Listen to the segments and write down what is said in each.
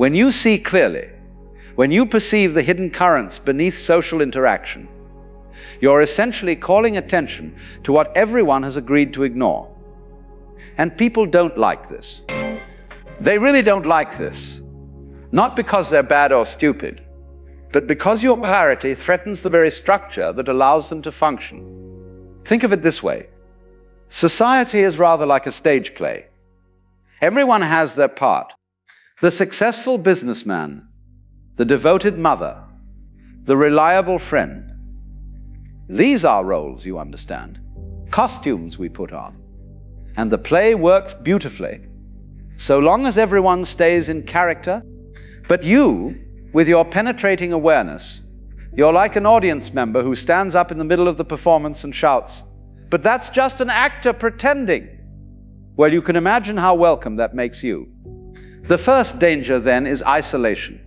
When you see clearly, when you perceive the hidden currents beneath social interaction, you're essentially calling attention to what everyone has agreed to ignore. And people don't like this. They really don't like this. Not because they're bad or stupid, but because your clarity threatens the very structure that allows them to function. Think of it this way. Society is rather like a stage play. Everyone has their part. The successful businessman, the devoted mother, the reliable friend. These are roles, you understand. Costumes we put on. And the play works beautifully, so long as everyone stays in character. But you, with your penetrating awareness, you're like an audience member who stands up in the middle of the performance and shouts, "But that's just an actor pretending." Well, you can imagine how welcome that makes you. The first danger, then, is isolation.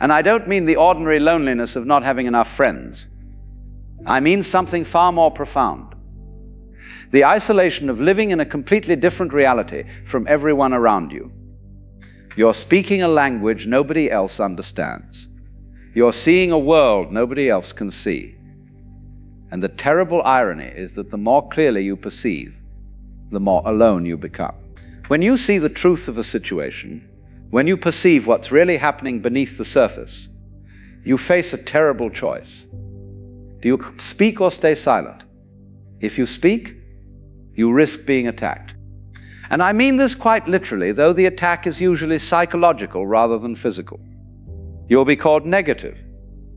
And I don't mean the ordinary loneliness of not having enough friends. I mean something far more profound. The isolation of living in a completely different reality from everyone around you. You're speaking a language nobody else understands. You're seeing a world nobody else can see. And the terrible irony is that the more clearly you perceive, the more alone you become. When you see the truth of a situation, when you perceive what's really happening beneath the surface, you face a terrible choice. Do you speak or stay silent? If you speak, you risk being attacked. And I mean this quite literally, though the attack is usually psychological rather than physical. You'll be called negative,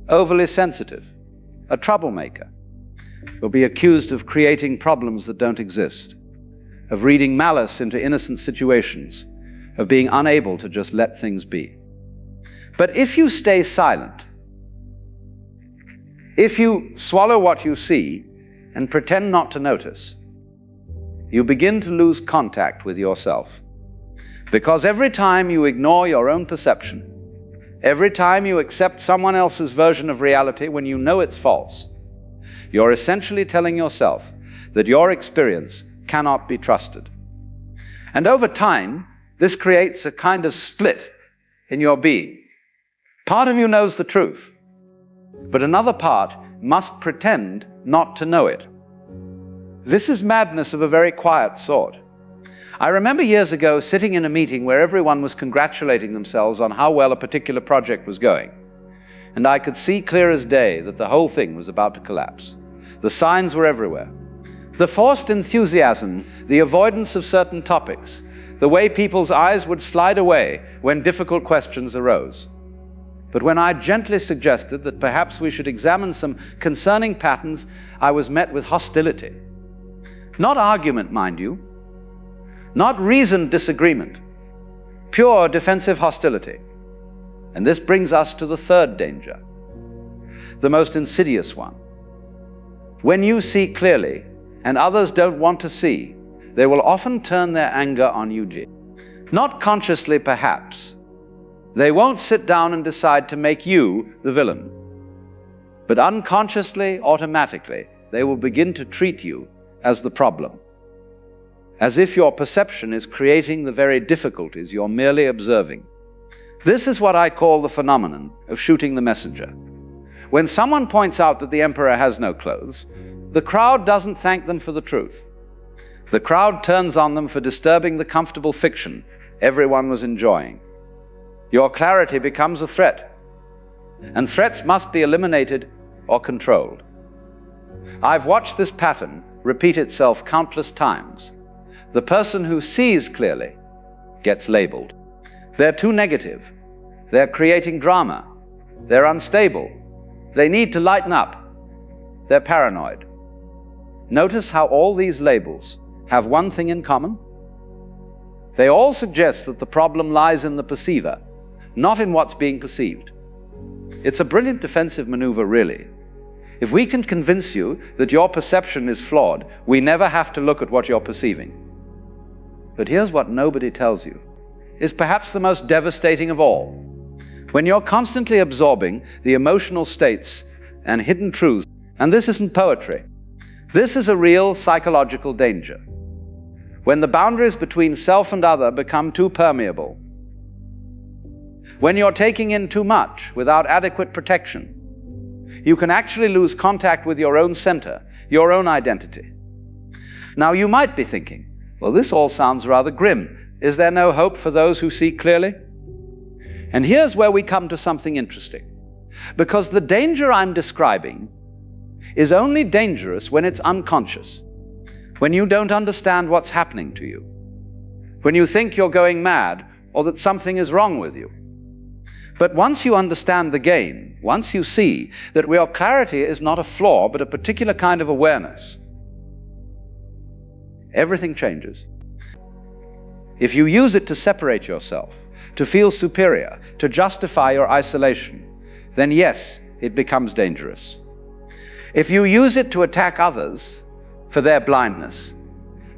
overly sensitive, a troublemaker. You'll be accused of creating problems that don't exist, of reading malice into innocent situations, of being unable to just let things be. But if you stay silent, if you swallow what you see and pretend not to notice, you begin to lose contact with yourself. Because every time you ignore your own perception, every time you accept someone else's version of reality when you know it's false, you're essentially telling yourself that your experience cannot be trusted. And over time, this creates a kind of split in your being. Part of you knows the truth, but another part must pretend not to know it. This is madness of a very quiet sort. I remember years ago sitting in a meeting where everyone was congratulating themselves on how well a particular project was going. And I could see clear as day that the whole thing was about to collapse. The signs were everywhere. The forced enthusiasm, the avoidance of certain topics, the way people's eyes would slide away when difficult questions arose. But when I gently suggested that perhaps we should examine some concerning patterns, I was met with hostility. Not argument, mind you, not reasoned disagreement, pure defensive hostility. And this brings us to the third danger, the most insidious one. When you see clearly and others don't want to see, they will often turn their anger on you. Not consciously, perhaps. They won't sit down and decide to make you the villain. But unconsciously, automatically, they will begin to treat you as the problem, as if your perception is creating the very difficulties you're merely observing. This is what I call the phenomenon of shooting the messenger. When someone points out that the emperor has no clothes, the crowd doesn't thank them for the truth. The crowd turns on them for disturbing the comfortable fiction everyone was enjoying. Your clarity becomes a threat, and threats must be eliminated or controlled. I've watched this pattern repeat itself countless times. The person who sees clearly gets labeled. They're too negative. They're creating drama. They're unstable. They need to lighten up. They're paranoid. Notice how all these labels have one thing in common. They all suggest that the problem lies in the perceiver, not in what's being perceived. It's a brilliant defensive maneuver, really. If we can convince you that your perception is flawed, we never have to look at what you're perceiving. But here's what nobody tells you, is perhaps the most devastating of all. When you're constantly absorbing the emotional states and hidden truths, and this isn't poetry, this is a real psychological danger. When the boundaries between self and other become too permeable, when you're taking in too much without adequate protection, you can actually lose contact with your own center, your own identity. Now you might be thinking, well, this all sounds rather grim. Is there no hope for those who see clearly? And here's where we come to something interesting. Because the danger I'm describing is only dangerous when it's unconscious, when you don't understand what's happening to you, when you think you're going mad or that something is wrong with you. But once you understand the game, once you see that your clarity is not a flaw but a particular kind of awareness, everything changes. If you use it to separate yourself, to feel superior, to justify your isolation, then yes, it becomes dangerous. If you use it to attack others for their blindness,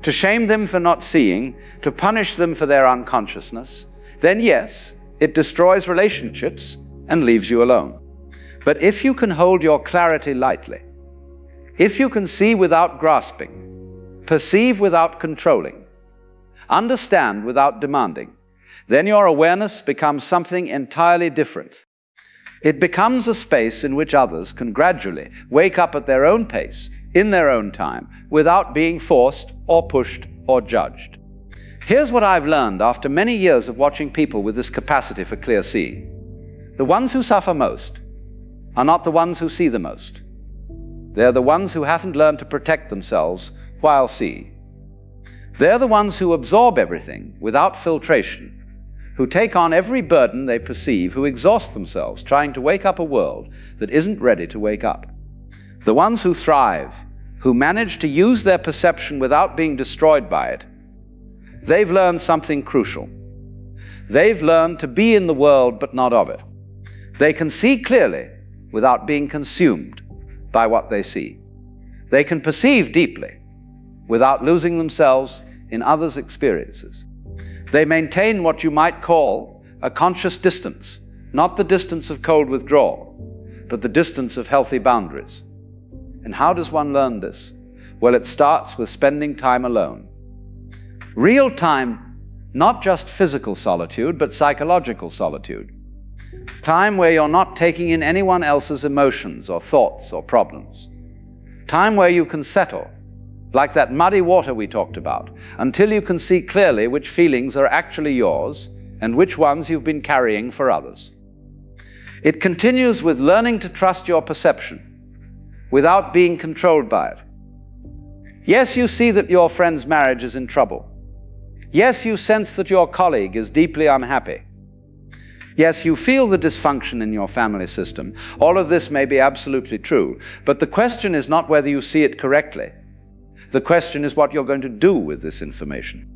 to shame them for not seeing, to punish them for their unconsciousness, then yes, it destroys relationships and leaves you alone. But if you can hold your clarity lightly, if you can see without grasping, perceive without controlling, understand without demanding, then your awareness becomes something entirely different. It becomes a space in which others can gradually wake up at their own pace, in their own time, without being forced or pushed or judged. Here's what I've learned after many years of watching people with this capacity for clear seeing. The ones who suffer most are not the ones who see the most. They're the ones who haven't learned to protect themselves while seeing. They're the ones who absorb everything without filtration, who take on every burden they perceive, who exhaust themselves trying to wake up a world that isn't ready to wake up. The ones who thrive, who manage to use their perception without being destroyed by it, they've learned something crucial. They've learned to be in the world but not of it. They can see clearly without being consumed by what they see. They can perceive deeply without losing themselves in others' experiences. They maintain what you might call a conscious distance, not the distance of cold withdrawal, but the distance of healthy boundaries. And how does one learn this? Well, it starts with spending time alone. Real time, not just physical solitude, but psychological solitude. Time where you're not taking in anyone else's emotions or thoughts or problems. Time where you can settle, like that muddy water we talked about, until you can see clearly which feelings are actually yours and which ones you've been carrying for others. It continues with learning to trust your perception without being controlled by it. Yes, you see that your friend's marriage is in trouble. Yes, you sense that your colleague is deeply unhappy. Yes, you feel the dysfunction in your family system. All of this may be absolutely true, but the question is not whether you see it correctly. The question is what you're going to do with this information.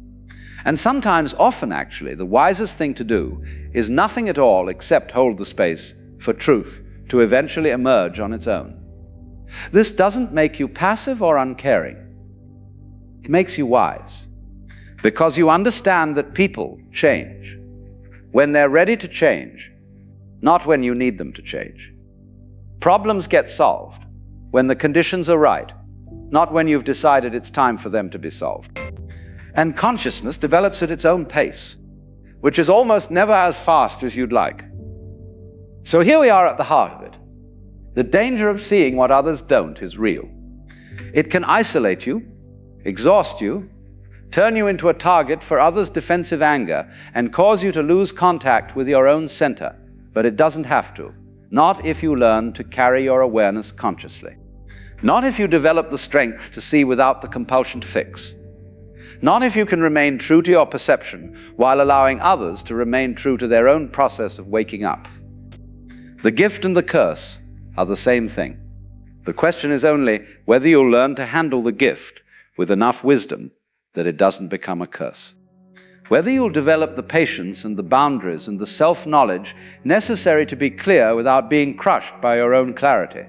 And sometimes, often actually, the wisest thing to do is nothing at all except hold the space for truth to eventually emerge on its own. This doesn't make you passive or uncaring. It makes you wise, because you understand that people change when they're ready to change, not when you need them to change. Problems get solved when the conditions are right, not when you've decided it's time for them to be solved. And consciousness develops at its own pace, which is almost never as fast as you'd like. So here we are at the heart of it. The danger of seeing what others don't is real. It can isolate you, exhaust you, turn you into a target for others' defensive anger, and cause you to lose contact with your own center. But it doesn't have to. Not if you learn to carry your awareness consciously. Not if you develop the strength to see without the compulsion to fix. Not if you can remain true to your perception while allowing others to remain true to their own process of waking up. The gift and the curse are the same thing. The question is only whether you'll learn to handle the gift with enough wisdom that it doesn't become a curse. Whether you'll develop the patience and the boundaries and the self-knowledge necessary to be clear without being crushed by your own clarity.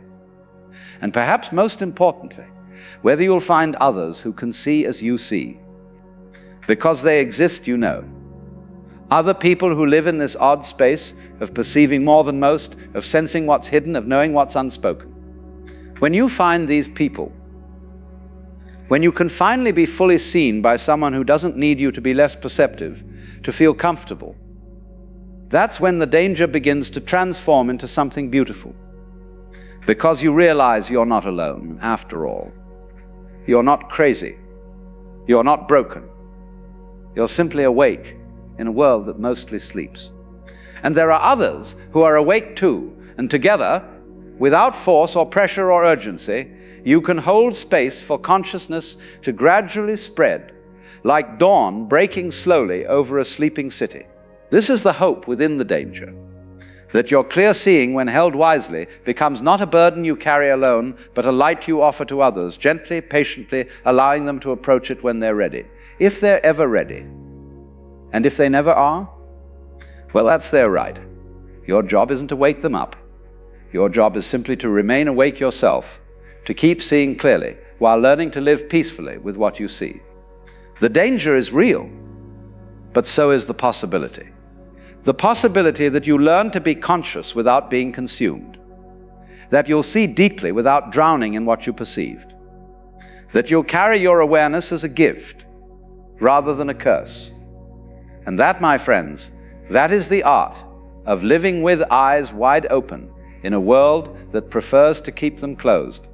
And perhaps most importantly, whether you'll find others who can see as you see. Because they exist, you know. Other people who live in this odd space of perceiving more than most, of sensing what's hidden, of knowing what's unspoken. When you find these people, when you can finally be fully seen by someone who doesn't need you to be less perceptive, to feel comfortable, That's when the danger begins to transform into something beautiful. Because you realize you're not alone, after all. You're not crazy. You're not broken. You're simply awake in a world that mostly sleeps. And there are others who are awake too, and together, without force or pressure or urgency, you can hold space for consciousness to gradually spread, like dawn breaking slowly over a sleeping city. This is the hope within the danger, that your clear seeing, when held wisely, becomes not a burden you carry alone, but a light you offer to others, gently, patiently, allowing them to approach it when they're ready. If they're ever ready. And if they never are, well, that's their right. Your job isn't to wake them up. Your job is simply to remain awake yourself, to keep seeing clearly, while learning to live peacefully with what you see. The danger is real, but so is the possibility. The possibility that you learn to be conscious without being consumed, that you'll see deeply without drowning in what you perceived, that you'll carry your awareness as a gift rather than a curse. And that, my friends, that is the art of living with eyes wide open in a world that prefers to keep them closed.